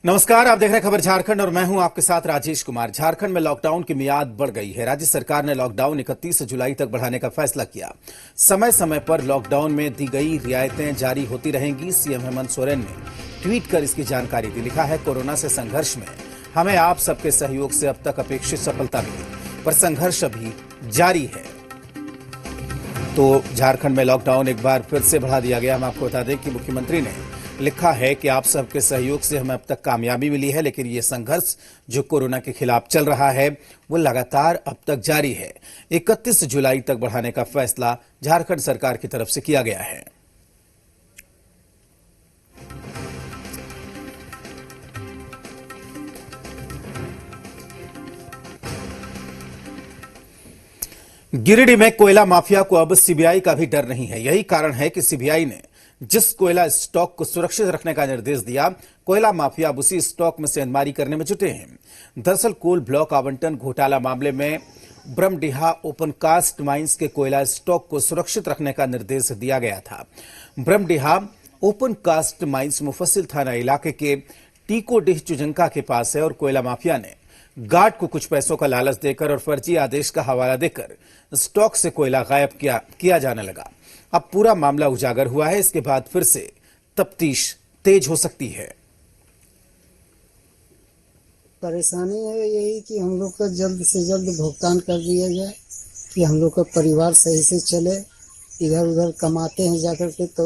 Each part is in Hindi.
नमस्कार, आप देख रहे हैं खबर झारखंड और मैं हूं आपके साथ राजेश कुमार। झारखंड में लॉकडाउन की मियाद बढ़ गई है। राज्य सरकार ने लॉकडाउन 31 जुलाई तक बढ़ाने का फैसला किया। समय समय पर लॉकडाउन में दी गई रियायतें जारी होती रहेंगी। सीएम हेमंत सोरेन ने ट्वीट कर इसकी जानकारी दी। लिखा है, कोरोना से संघर्ष में हमें आप सबके सहयोग से अब तक अपेक्षित सफलता मिली, पर संघर्ष अभी जारी है। तो झारखंड में लॉकडाउन एक बार फिर से बढ़ा दिया गया। हम आपको बता दें कि मुख्यमंत्री ने लिखा है कि आप सबके सहयोग से हमें अब तक कामयाबी मिली है, लेकिन ये संघर्ष जो कोरोना के खिलाफ चल रहा है वो लगातार अब तक जारी है। 31 जुलाई तक बढ़ाने का फैसला झारखंड सरकार की तरफ से किया गया है। गिरिडीह में कोयला माफिया को अब सीबीआई का भी डर नहीं है। यही कारण है कि सीबीआई ने जिस कोयला स्टॉक को सुरक्षित रखने का निर्देश दिया, कोयला माफिया अब उसी स्टॉक में सेंधमारी करने में जुटे हैं। दरअसल कोल ब्लॉक आवंटन घोटाला मामले में ब्रह्मडीहा ओपन कास्ट माइंस के कोयला स्टॉक को सुरक्षित रखने का निर्देश दिया गया था। ब्रह्मडीहा ओपन कास्ट माइंस मुफस्सिल थाना इलाके के टीकोडीह चुजंका के पास है और कोयला माफिया ने गार्ड को कुछ पैसों का लालच देकर और फर्जी आदेश का हवाला देकर स्टॉक से कोयला गायब किया जाने लगा। अब पूरा मामला उजागर हुआ है। इसके बाद फिर से तफ्तीश तेज हो सकती है। परेशानी है यही कि हम लोग का जल्द से जल्द भुगतान कर दिया जाए कि हम लोग का परिवार सही से चले। इधर उधर कमाते हैं जाकर के तो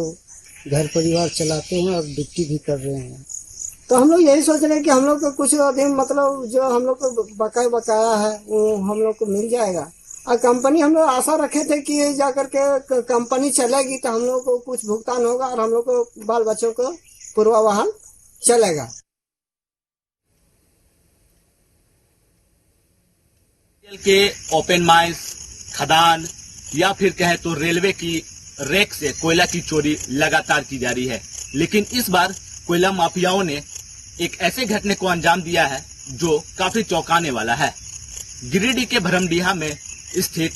घर परिवार चलाते हैं और ड्यूटी भी कर रहे हैं। तो हम लोग यही सोच रहे हैं कि हम लोग को कुछ अभी मतलब जो हम लोग को बकाया है वो हम लोग को मिल जाएगा। और कंपनी हम लोग आशा रखे थे कि जाकर के कंपनी चलेगी तो हम लोग को कुछ भुगतान होगा और हम लोग को बाल बच्चों को पूर्वावहन चलेगा। के ओपन माइंस, खदान या फिर कहे तो रेलवे की रेक से कोयला की चोरी लगातार की जा रही है, लेकिन इस बार कोयला माफियाओं ने एक ऐसे घटने को अंजाम दिया है जो काफी चौंकाने वाला है। गिरिडीह के ब्रह्मडीहा में स्थित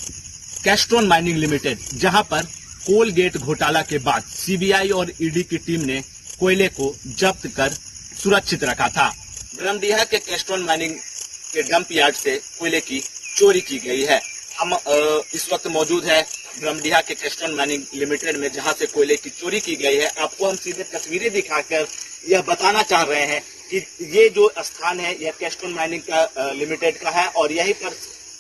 कैस्ट्रॉन माइनिंग लिमिटेड, जहां पर कोल गेट घोटाला के बाद सीबीआई और ईडी की टीम ने कोयले को जब्त कर सुरक्षित रखा था। ब्रह्मडीहा के कैस्ट्रॉन माइनिंग के डंप यार्ड से कोयले की चोरी की गई है। हम इस वक्त मौजूद है ब्रह्मडीहा के कैस्ट्रॉन माइनिंग लिमिटेड में, जहां से कोयले की चोरी की गई है। आपको हम सीधे तस्वीरें दिखाकर यह बताना चाह रहे हैं कि ये जो स्थान है यह कैस्ट्रॉन माइनिंग का लिमिटेड का है और यहीं पर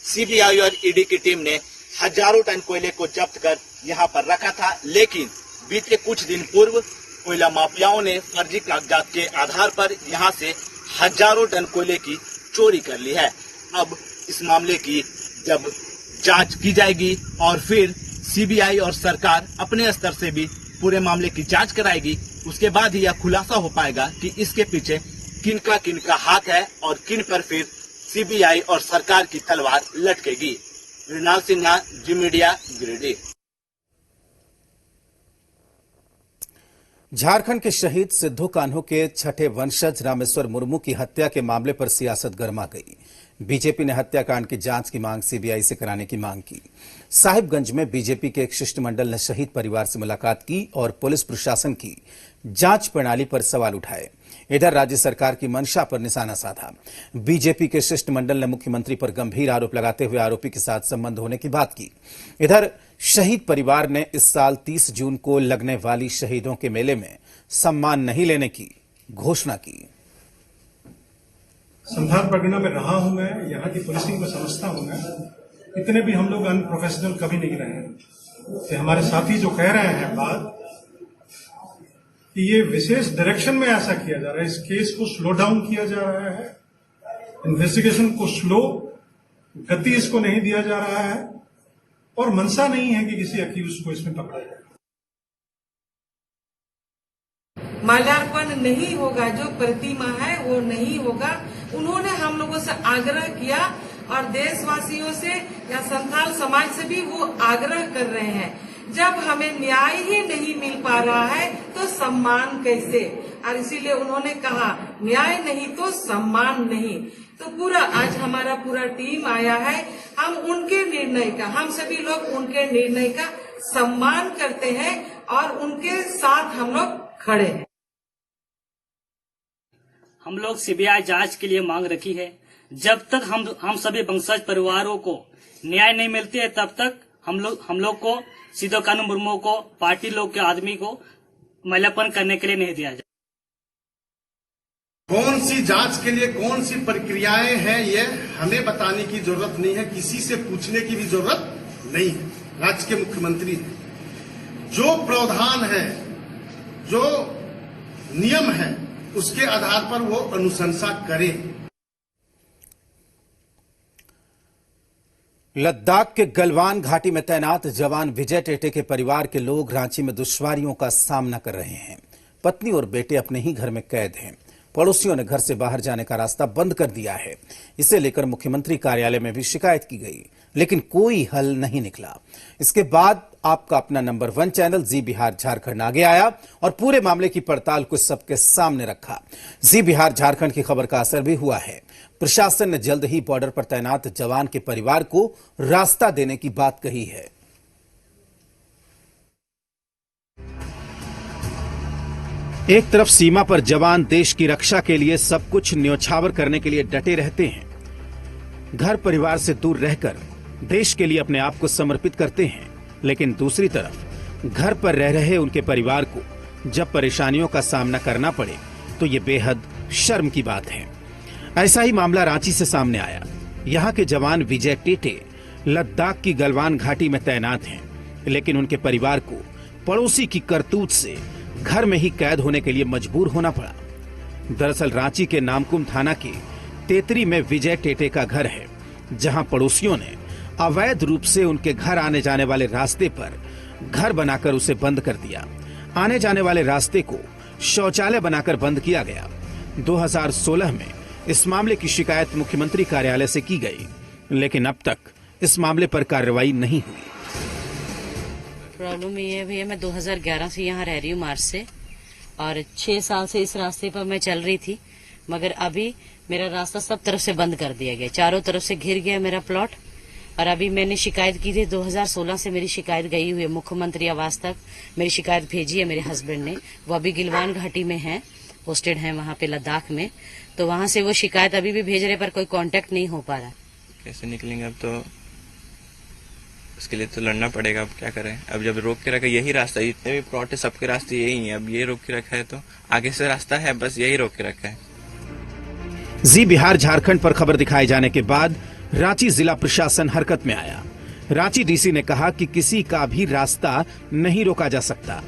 सीबीआई और ईडी की टीम ने हजारों टन कोयले को जब्त कर यहां पर रखा था, लेकिन बीते कुछ दिन पूर्व कोयला माफियाओं ने फर्जी कागजात के आधार पर यहां से हजारों टन कोयले की चोरी कर ली है। अब इस मामले की जब जांच की जाएगी और फिर सीबीआई और सरकार अपने स्तर से भी पूरे मामले की जांच कराएगी, उसके बाद ही यह खुलासा हो पाएगा कि इसके पीछे किनका हाथ है और किन पर फिर सीबीआई और सरकार की तलवार लटकेगी। मृणाल सिन्हा, जी मीडिया, गिरिडीह। झारखंड के शहीद सिद्धू कान्हू के छठे वंशज रामेश्वर मुर्मू की हत्या के मामले पर सियासत गर्मा गई। बीजेपी ने हत्याकांड की जांच की मांग सीबीआई से कराने की मांग की। साहिबगंज में बीजेपी के एक शिष्टमंडल ने शहीद परिवार से मुलाकात की और पुलिस प्रशासन की जांच प्रणाली पर सवाल उठाए। इधर राज्य सरकार की मंशा पर निशाना साधा। बीजेपी के शिष्टमंडल ने मुख्यमंत्री पर गंभीर आरोप लगाते हुए आरोपी के साथ संबंध होने की बात की। इधर शहीद परिवार ने इस साल 30 जून को लगने वाली शहीदों के मेले में सम्मान नहीं लेने की घोषणा की। संभाग परगना में रहा हूं मैं, यहाँ की पुलिसिंग को समझता हूं मैं। इतने भी हम लोग अनप्रोफेशनल कभी नहीं रहे हैं। तो हमारे साथी जो कह रहे हैं बात कि ये विशेष डायरेक्शन में ऐसा किया जा रहा है, इस केस को स्लो डाउन किया जा रहा है, इन्वेस्टिगेशन को स्लो गति इसको नहीं दिया जा रहा है और मंशा नहीं है कि किसी अक्यूज को इसमें पकड़ा जाए। माल्यार्पण नहीं होगा, जो प्रतिमा है वो नहीं होगा। उन्होंने हम लोगों से आग्रह किया और देशवासियों से या संथाल समाज से भी वो आग्रह कर रहे हैं, जब हमें न्याय ही नहीं मिल पा रहा है तो सम्मान कैसे। और इसीलिए उन्होंने कहा न्याय नहीं तो सम्मान नहीं। तो पूरा आज हमारा पूरा टीम आया है। हम उनके निर्णय का, हम सभी लोग उनके निर्णय का सम्मान करते हैं और उनके साथ हम लोग खड़े हैं। हम लोग सीबीआई जांच के लिए मांग रखी है। जब तक हम सभी वंशज परिवारों को न्याय नहीं मिलती है तब तक हम लोग को सीधो कानून मुर्मू को पार्टी लोग के आदमी को महिलापन करने के लिए नहीं दिया जाए। कौन सी जांच के लिए कौन सी प्रक्रियाएं हैं ये हमें बताने की जरूरत नहीं है, किसी से पूछने की भी जरूरत नहीं है। राज्य के मुख्यमंत्री जो प्रावधान है, जो नियम है, उसके आधार पर वो अनुशंसा करें। लद्दाख के गलवान घाटी में तैनात जवान विजय टेटे के परिवार के लोग रांची में दुश्वारियों का सामना कर रहे हैं। पत्नी और बेटे अपने ही घर में कैद हैं। पड़ोसियों ने घर से बाहर जाने का रास्ता बंद कर दिया है। इसे लेकर मुख्यमंत्री कार्यालय में भी शिकायत की गई, लेकिन कोई हल नहीं निकला। इसके बाद आपका अपना नंबर 1 चैनल जी बिहार झारखंड आगे आया और पूरे मामले की पड़ताल को सबके सामने रखा। जी बिहार झारखंड की खबर का असर भी हुआ है। प्रशासन ने जल्द ही बॉर्डर पर तैनात जवान के परिवार को रास्ता देने की बात कही है। एक तरफ सीमा पर जवान देश की रक्षा के लिए सब कुछ न्योछावर करने के लिए डटे रहते हैं, घर परिवार से दूर रहकर देश के लिए अपने आप को समर्पित करते हैं, लेकिन दूसरी तरफ घर पर रह रहे उनके परिवार को जब परेशानियों का सामना करना पड़े तो ये बेहद शर्म की बात है। ऐसा ही मामला रांची से सामने आया। यहाँ के जवान विजय टेटे लद्दाख की गलवान घाटी में तैनात हैं, लेकिन उनके परिवार को पड़ोसी की करतूत से घर में ही कैद होने के लिए मजबूर होना पड़ा। दरअसल रांची के नामकुम थाना के तेतरी में विजय टेटे का घर है, जहां पड़ोसियों ने अवैध रूप से उनके घर आने जाने वाले रास्ते पर घर बनाकर उसे बंद कर दिया। आने जाने वाले रास्ते को शौचालय बनाकर बंद किया गया। 2016 में इस मामले की शिकायत मुख्यमंत्री कार्यालय से की गई, लेकिन अब तक इस मामले पर कार्रवाई नहीं हुई। प्रॉब्लम ये है भैया, मैं 2011 से यहाँ रह रही हूँ, मार्च से, और 6 साल से इस रास्ते पर मैं चल रही थी, मगर अभी मेरा रास्ता सब तरफ से बंद कर दिया गया। चारों तरफ से घिर गया मेरा प्लॉट। और अभी मैंने शिकायत की थी, 2016 से मेरी शिकायत गई हुई है मुख्यमंत्री आवास तक। मेरी शिकायत भेजी है मेरे हस्बैंड ने, वो अभी गिलवान घाटी में है, पोस्टेड है वहाँ पे लद्दाख में। तो वहाँ से वो शिकायत अभी भी भेज रहे, पर कोई कांटेक्ट नहीं हो पा रहा। कैसे निकलेंगे अब तो, उसके लिए तो लड़ना पड़ेगा। अब क्या करें, अब जब रोक के रखा यही रास्ता, जितने भी प्लॉट है सबके रास्ते यही है, अब ये रोक के रखा है तो आगे से रास्ता है, बस यही रोक के रखा है। जी बिहार झारखंड पर खबर दिखाए जाने के बाद रांची जिला प्रशासन हरकत में आया। रांची डीसी ने कहा कि किसी का भी रास्ता नहीं रोका जा सकता।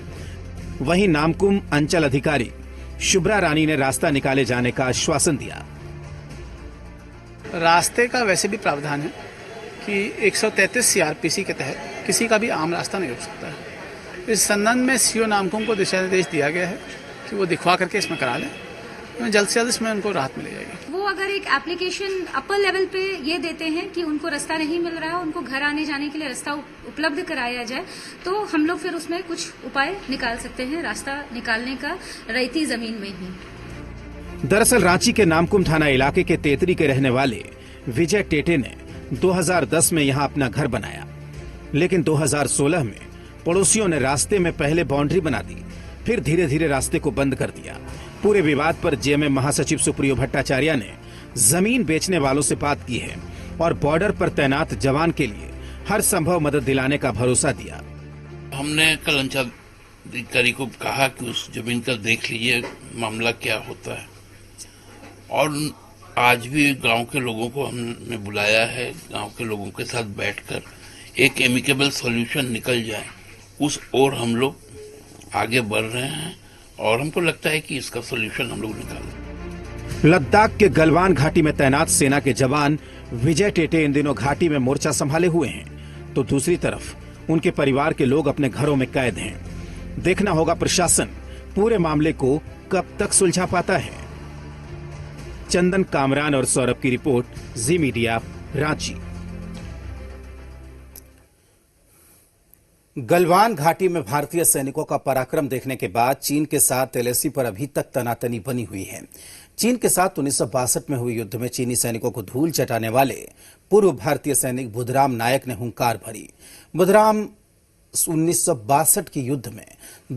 वहीं नामकुम अंचल अधिकारी शुभ्रा रानी ने रास्ता निकाले जाने का आश्वासन दिया। रास्ते का वैसे भी प्रावधान है कि 133 सीआरपीसी के तहत किसी का भी आम रास्ता नहीं रोक सकता है। इस संबंध में सीओ नामकुम को दिशा निर्देश दिया गया है कि वो दिखवा करके इसमें करा लें, जल्द से जल्द इसमें उनको राहत मिल जाएगी। वो अगर एक एप्लीकेशन अपर लेवल पे ये देते हैं कि उनको रास्ता नहीं मिल रहा है, उनको घर आने जाने के लिए रास्ता उपलब्ध कराया जाए, तो हम लोग फिर उसमें कुछ उपाय निकाल सकते हैं, रास्ता निकालने का रैयती जमीन में ही। दरअसल रांची के नामकुम थाना इलाके के तेतरी के रहने वाले विजय टेटे ने 2010 में यहां अपना घर बनाया, लेकिन 2016 में पड़ोसियों ने रास्ते में पहले बाउंड्री बना दी, फिर धीरे धीरे रास्ते को बंद कर दिया। पूरे विवाद पर जेएमएम महासचिव सुप्रियो भट्टाचार्य ने जमीन बेचने वालों से बात की है और बॉर्डर पर तैनात जवान के लिए हर संभव मदद दिलाने का भरोसा दिया। हमने कल अंचलाधिकारी को कहा कि उस जमीन का देख लीजिए मामला क्या होता है, और आज भी गांव के लोगों को हमने बुलाया है। गांव के लोगों के साथ बैठकर एक एमिकेबल सॉल्यूशन निकल जाए, उस ओर हम लोग आगे बढ़ रहे हैं, और हमको लगता है कि इसका सॉल्यूशन हम लोग निकालेंगे। लद्दाख के गलवान घाटी में तैनात सेना के जवान विजय टेटे इन दिनों घाटी में मोर्चा संभाले हुए हैं, तो दूसरी तरफ उनके परिवार के लोग अपने घरों में कैद हैं। देखना होगा प्रशासन पूरे मामले को कब तक सुलझा पाता है। चंदन कामरान और सौरभ की रिपोर्ट, जी मीडिया, रांची। गलवान घाटी में भारतीय सैनिकों का पराक्रम देखने के बाद चीन के साथ एलएसी पर अभी तक तनातनी बनी हुई है। चीन के साथ 1962 में हुए युद्ध में चीनी सैनिकों को धूल चटाने वाले पूर्व भारतीय सैनिक बुधराम नायक ने हुंकार भरी। बुधराम 1962 के युद्ध में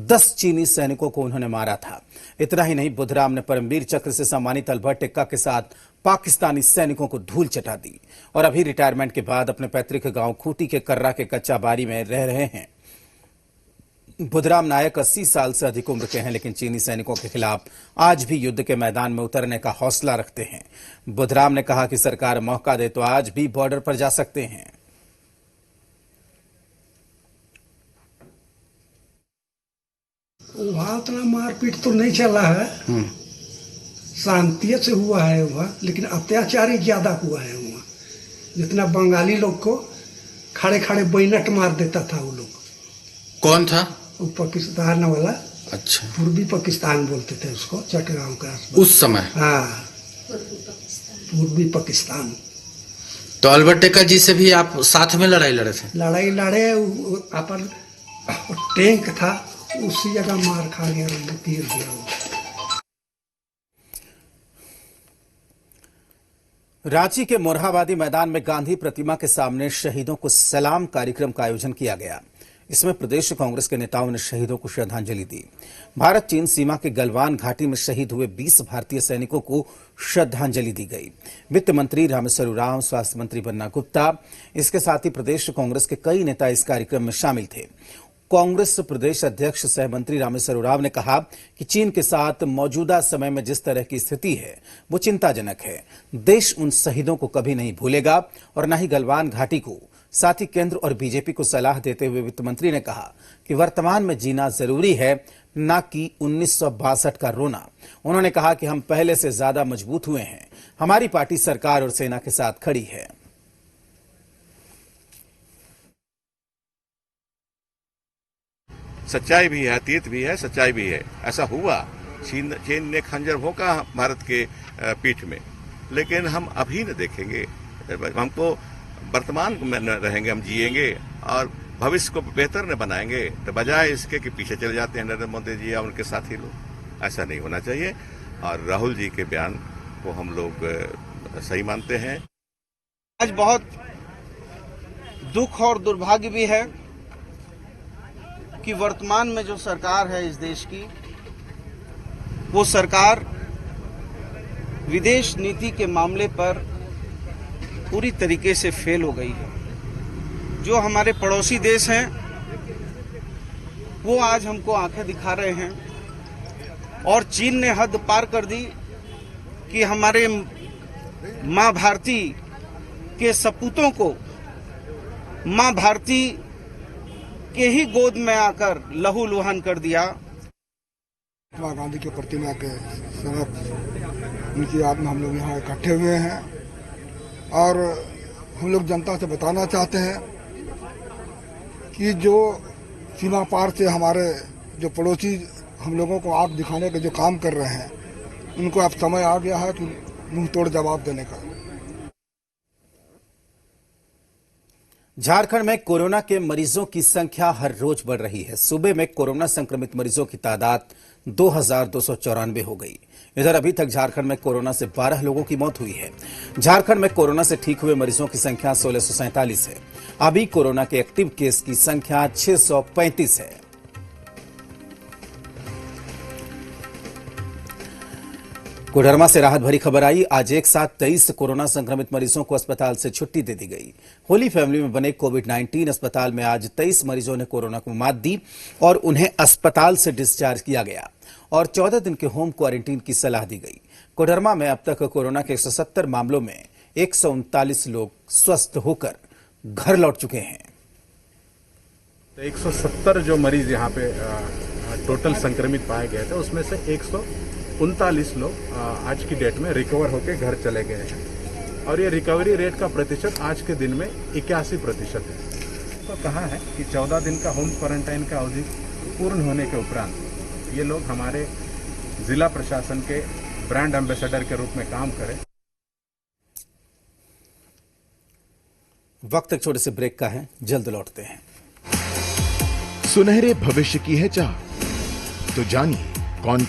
10 चीनी सैनिकों को उन्होंने मारा था। इतना ही नहीं, बुधराम ने परमवीर चक्र से सम्मानित अल्बर्ट एक्का के साथ पाकिस्तानी सैनिकों को धूल चटा दी और अभी रिटायरमेंट के बाद अपने पैतृक गांव खूंटी के कर्रा के कच्चा बारी में रह रहे हैं। बुधराम नायक 80 साल से अधिक उम्र के हैं, लेकिन चीनी सैनिकों के खिलाफ आज भी युद्ध के मैदान में उतरने का हौसला रखते हैं। बुधराम ने कहा कि सरकार मौका दे तो आज भी बॉर्डर पर जा सकते हैं। वहाँ उतना मारपीट तो नहीं चला है, शांति से हुआ है वहाँ, लेकिन अत्याचार ही ज्यादा हुआ है वहाँ। जितना बंगाली लोग को खड़े खड़े बैनट मार देता था वो लोग। कौन था वो? पाकिस्तान वाला। अच्छा, पूर्वी पाकिस्तान बोलते थे उसको, चटगांव का उस समय। हाँ, पूर्वी पाकिस्तान। तो अल्बर्ट एक्का जी से भी आप साथ में लड़ाई लड़े थे? लड़ाई लड़े, अपन टैंक था उसी जगह मार खा गया, तीर दिया। रांची के मोरहाबादी मैदान में गांधी प्रतिमा के सामने शहीदों को सलाम कार्यक्रम का आयोजन किया गया। इसमें प्रदेश कांग्रेस के नेताओं ने शहीदों को श्रद्धांजलि दी। भारत चीन सीमा के गलवान घाटी में शहीद हुए 20 भारतीय सैनिकों को श्रद्धांजलि दी गई। वित्त मंत्री रामेश्वर उरांव, स्वास्थ्य मंत्री बन्ना गुप्ता, इसके साथ ही प्रदेश कांग्रेस के कई नेता इस कार्यक्रम में शामिल थे। कांग्रेस प्रदेश अध्यक्ष सह मंत्री रामेश्वर उरांव ने कहा कि चीन के साथ मौजूदा समय में जिस तरह की स्थिति है वो चिंताजनक है। देश उन शहीदों को कभी नहीं भूलेगा और न ही गलवान घाटी को। साथ ही केंद्र और बीजेपी को सलाह देते हुए वित्त मंत्री ने कहा कि वर्तमान में जीना जरूरी है, न कि 1962 का रोना। उन्होंने कहा कि हम पहले से ज्यादा मजबूत हुए हैं। हमारी पार्टी सरकार और सेना के साथ खड़ी है। सच्चाई भी है, अतीत भी है, सच्चाई भी है। ऐसा हुआ, चीन ने खंजर भोंका भारत के पीठ में, लेकिन हम अभी न देखेंगे। हमको वर्तमान में न रहेंगे, हम जिएंगे और भविष्य को बेहतर न बनाएंगे, तो बजाय इसके कि पीछे चले जाते हैं नरेंद्र मोदी जी या उनके साथी लोग। ऐसा नहीं होना चाहिए और राहुल जी के बयान को हम लोग सही मानते हैं। आज बहुत दुख और दुर्भाग्य भी है कि वर्तमान में जो सरकार है इस देश की, वो सरकार विदेश नीति के मामले पर पूरी तरीके से फेल हो गई है। जो हमारे पड़ोसी देश हैं वो आज हमको आंखें दिखा रहे हैं और चीन ने हद पार कर दी कि हमारे मां भारती के सपूतों को मां भारती के ही गोद में आकर लहूलुहान कर दिया। महात्मा गांधी की प्रतिमा के समीप उनकी याद में हम लोग यहाँ इकट्ठे हुए हैं और हम लोग जनता से बताना चाहते हैं कि जो सीमा पार से हमारे जो पड़ोसी हम लोगों को आंख दिखाने के जो काम कर रहे हैं, उनको अब समय आ गया है कि मुंह तोड़ जवाब देने का। झारखंड में कोरोना के मरीजों की संख्या हर रोज बढ़ रही है। सूबे में कोरोना संक्रमित मरीजों की तादाद 2294 हो गई। इधर अभी तक झारखंड में कोरोना से 12 लोगों की मौत हुई है। झारखंड में कोरोना से ठीक हुए मरीजों की संख्या 1647 है। अभी कोरोना के एक्टिव केस की संख्या 635 है। कोडरमा से राहत भरी खबर आई। आज एक साथ 23 कोरोना संक्रमित मरीजों को अस्पताल से छुट्टी दे दी गई। होली फैमिली में बने कोविड-19 अस्पताल में आज 23 मरीजों ने कोरोना को मात दी और उन्हें अस्पताल से डिस्चार्ज किया गया और 14 दिन के होम क्वारंटीन की सलाह दी गई। कोडरमा में अब तक कोरोना के 170 मामलों में 139 लोग स्वस्थ होकर घर लौट चुके हैं। 170 जो मरीज यहाँ पे टोटल संक्रमित पाए गए थे, उसमें से 139 लोग आज की डेट में रिकवर होकर घर चले गए हैं और ये रिकवरी रेट का प्रतिशत आज के दिन में 81% है। तो कहा है कि 14 दिन का होम क्वारंटाइन का अवधि पूर्ण होने के उपरांत ये लोग हमारे जिला प्रशासन के ब्रांड एम्बेसडर के रूप में काम करें। वक्त एक छोटे से ब्रेक का है, जल्द लौटते हैं। सुनहरे भविष्य की है चाह, तो जानिए कौन